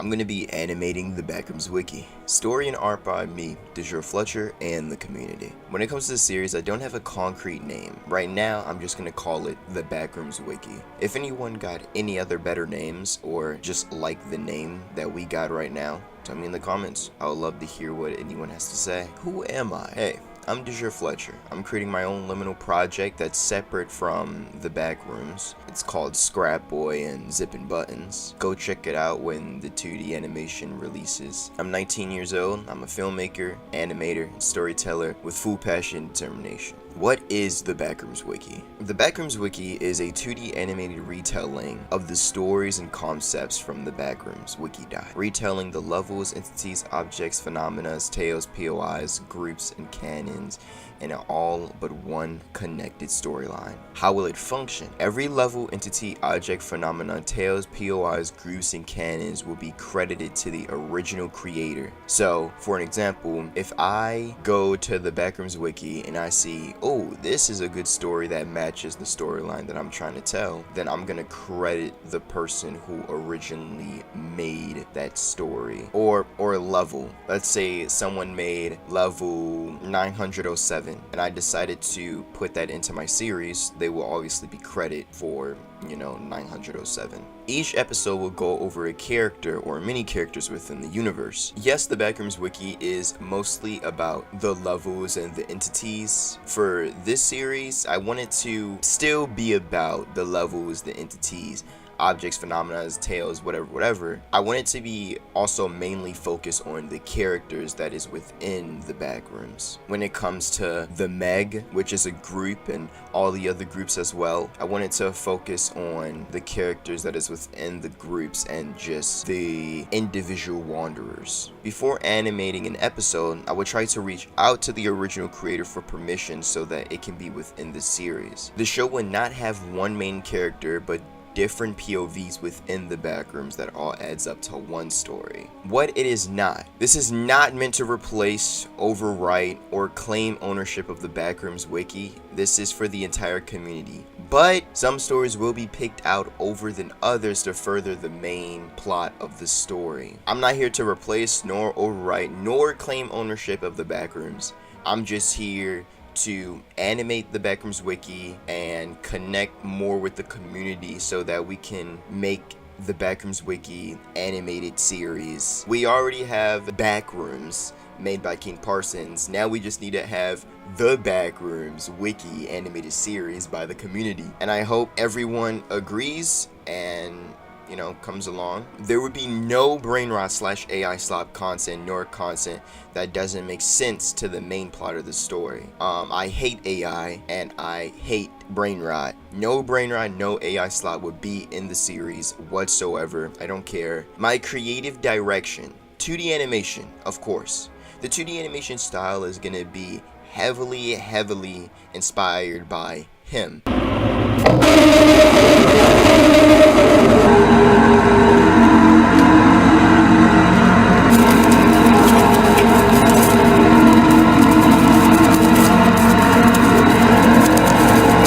I'm going to be animating the Backrooms Wiki. Story and art by me, Fletcher, and the community. When it comes to the series, I don't have a concrete name. Right now, I'm just going to call it the Backrooms Wiki. If anyone got any other better names, or just like the name that we got right now, tell me in the comments. I would love to hear what anyone has to say. Who am I? Hey, I'm Fletcher. I'm creating my own liminal project that's separate from the Backrooms. It's called Scrap Boy and Zippin' Buttons. Go check it out when the 2D animation releases. I'm 19 years old. I'm a filmmaker, animator, and storyteller with full passion and determination. What is the Backrooms Wiki? The Backrooms Wiki is a 2D animated retelling of the stories and concepts from the Backrooms Wiki. Retelling the levels, entities, objects, phenomena, tales, POIs, groups, and canons in an all but one connected storyline. How will it function? Every level, entity, object, phenomena, tales, POIs, groups, and canons will be credited to the original creator. So, for an example, if I go to the Backrooms Wiki and I see, oh, this is a good story that matches the storyline that I'm trying to tell, then I'm gonna credit the person who originally made that story or level. Let's say someone made level 907 and I decided to put that into my series, they will obviously be credited for 907. Each episode will go over a character or many characters within the universe. Yes, the Backrooms Wiki is mostly about the levels and the entities. For this series, I wanted to still be about the levels, the entities, objects, phenomena, tales, whatever. I want it to be also mainly focused on the characters that is within the Backrooms. When it comes to the Meg, which is a group, and all the other groups as well, I wanted to focus on the characters that is within the groups and just the individual wanderers. Before animating an episode, I would try to reach out to the original creator for permission so that it can be within the series. The show would not have one main character, but different POVs within the Backrooms that all adds up to one story. What it is not. This is not meant to replace, overwrite, or claim ownership of the Backrooms Wiki. This is for the entire community. But some stories will be picked out over than others to further the main plot of the story. I'm not here to replace, nor overwrite, nor claim ownership of the Backrooms. I'm just here to animate the Backrooms Wiki and connect more with the community so that we can make the Backrooms Wiki animated series. We already have Backrooms made by King Parsons. Now we just need to have the Backrooms Wiki animated series by the community. And I hope everyone agrees and comes along. There would be no brain rot / AI slop content nor content that doesn't make sense to the main plot of the story. I hate AI and I hate brain rot. No brain rot, no AI slop would be in the series whatsoever. I don't care. My creative direction, 2D animation, of course. The 2D animation style is gonna be heavily inspired by him.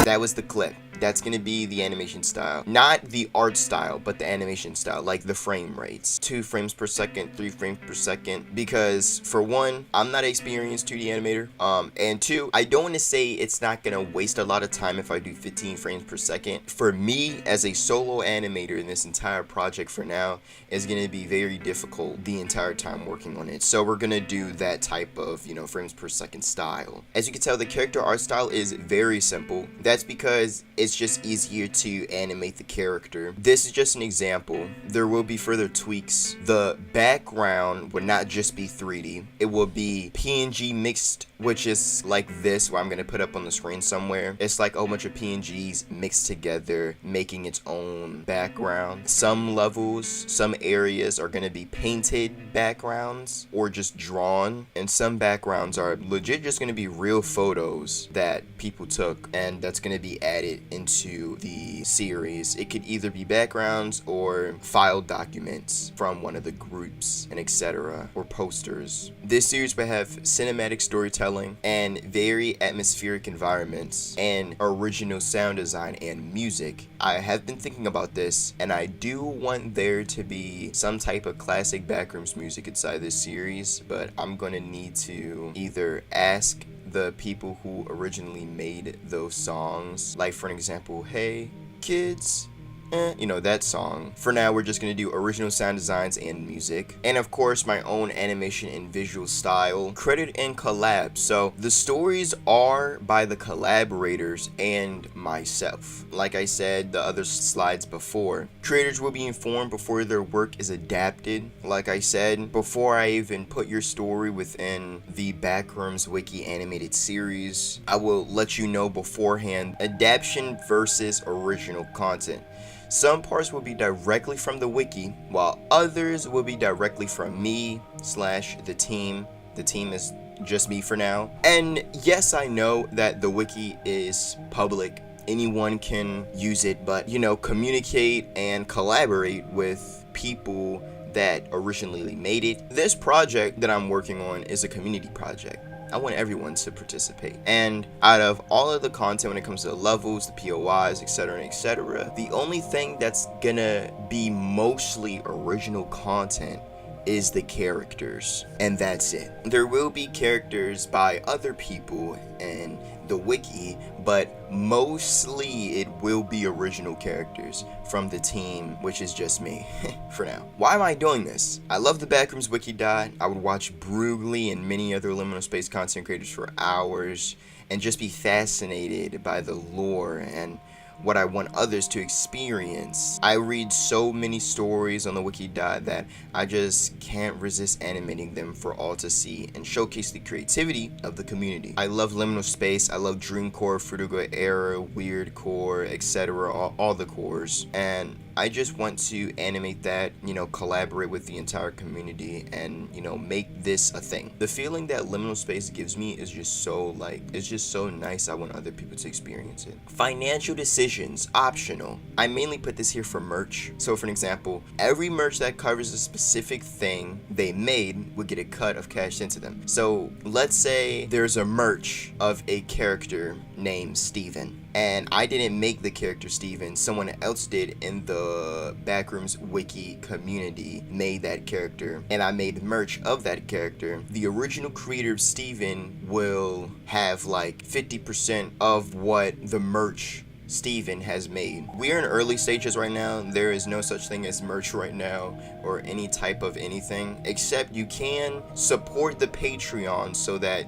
That was the clip. That's gonna be the animation style. Not the art style, but the animation style, like the frame rates. 2 frames per second, 3 frames per second. Because for one, I'm not an experienced 2D animator. And two, I don't want to say it's not gonna waste a lot of time if I do 15 frames per second. For me, as a solo animator in this entire project for now, is gonna be very difficult the entire time working on it. So we're gonna do that type of, frames per second style. As you can tell, the character art style is very simple. That's because it's just easier to animate the character. This is just an example. There will be further tweaks. The background would not just be 3D. It will be PNG mixed, which is like this, what I'm gonna put up on the screen somewhere. It's like a whole bunch of PNGs mixed together, making its own background. Some levels, some areas are gonna be painted backgrounds or just drawn, and some backgrounds are legit just gonna be real photos that people took, and that's gonna be added into into the series. It could either be backgrounds or file documents from one of the groups and etc. or posters. This series will have cinematic storytelling and very atmospheric environments and original sound design and music. I have been thinking about this, and I do want there to be some type of classic Backrooms music inside this series, but I'm gonna need to either ask the people who originally made those songs, like for an example, hey kids, that song. For now, we're just gonna do original sound designs and music, and of course my own animation and visual style, credit and collab. So the stories are by the collaborators and myself. Like I said the other slides before, creators will be informed before their work is adapted. Like I said, before I even put your story within the Backrooms Wiki animated series, I will let you know beforehand adaptation versus original content. Some parts will be directly from the wiki, while others will be directly from me / the team. The team is just me for now. And yes, I know that the wiki is public. Anyone can use it, but communicate and collaborate with people that originally made it. This project that I'm working on is a community project. I want everyone to participate. And out of all of the content when it comes to the levels, the POIs, etc., the only thing that's gonna be mostly original content is the characters, and that's it. There will be characters by other people in the wiki, but mostly it will be original characters from the team, which is just me for now. Why am I doing this? I love the Backrooms Wiki dot. I would watch Brugly and many other liminal space content creators for hours and just be fascinated by the lore and what I want others to experience. I read so many stories on the wiki dot that I just can't resist animating them for all to see and showcase the creativity of the community. I love liminal space, I love dreamcore, Fruitigal era, weird core, etc., all the cores, and I just want to animate that, collaborate with the entire community and, make this a thing. The feeling that liminal space gives me is just so it's just so nice. I want other people to experience it. Financial decisions, optional. I mainly put this here for merch. So for an example, every merch that covers a specific thing they made would get a cut of cash into them. So let's say there's a merch of a character named Steven. And I didn't make the character Steven, someone else did in the Backrooms Wiki community made that character, and I made merch of that character. The original creator of Steven will have 50% of what the merch Steven has made. We are in early stages right now. There is no such thing as merch right now or any type of anything, except you can support the Patreon so that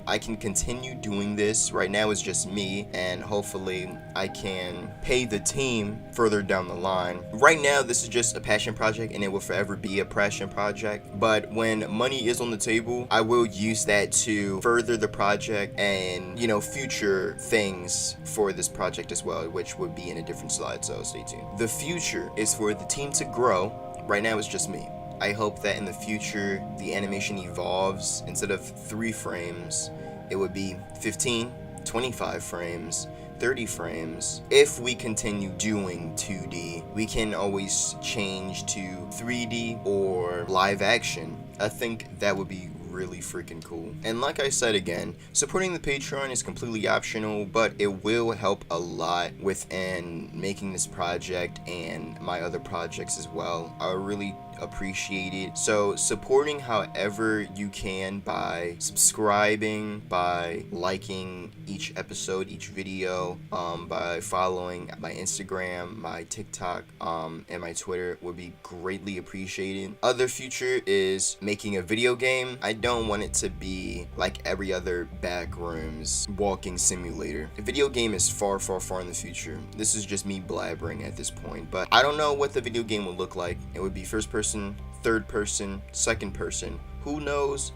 I can continue doing this. Right now it's just me, and hopefully I can pay the team further down the line. Right now this is just a passion project, and it will forever be a passion project, but when money is on the table, I will use that to further the project and future things for this project as well, which would be in a different slide, so stay tuned. The future is for the team to grow. Right now it's just me. I hope that in the future the animation evolves. Instead of 3 frames, it would be 15, 25 frames, 30 frames. If we continue doing 2D, we can always change to 3D or live action. I think that would be really freaking cool. And like I said again, supporting the Patreon is completely optional, but it will help a lot within making this project and my other projects as well. I really appreciate it. So supporting however you can by subscribing, by liking each episode, each video, by following my Instagram, my TikTok, and my Twitter would be greatly appreciated. Other future is making a video game. I don't want it to be like every other Backrooms walking simulator. A video game is far, far, far in the future. This is just me blabbering at this point, but I don't know what the video game would look like. It would be first person, third person, second person. Who knows?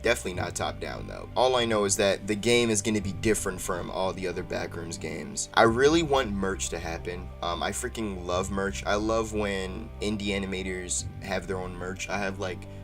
Definitely not top down though. All I know is that the game is going to be different from all the other Backrooms games. I really want merch to happen. I freaking love merch. I love when indie animators have their own merch. I have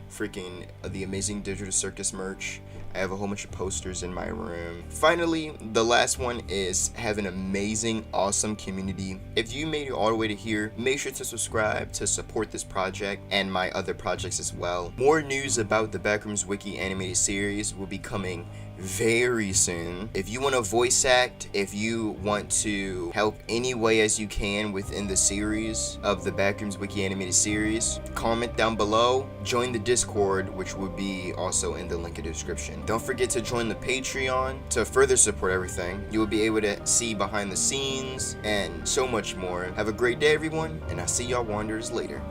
freaking the Amazing Digital Circus merch. I have a whole bunch of posters in my room. Finally, the last one is have an amazing, awesome community. If you made it all the way to here, make sure to subscribe to support this project and my other projects as well. More news about the Backrooms Wiki animated series will be coming very soon. If you want to voice act, if you want to help any way as you can within the series of the Backrooms Wiki animated series, comment down below. Join the Discord, which will be also in the link in the description. Don't forget to join the Patreon to further support everything. You will be able to see behind the scenes and so much more. Have a great day, everyone, and I'll see y'all wanderers later.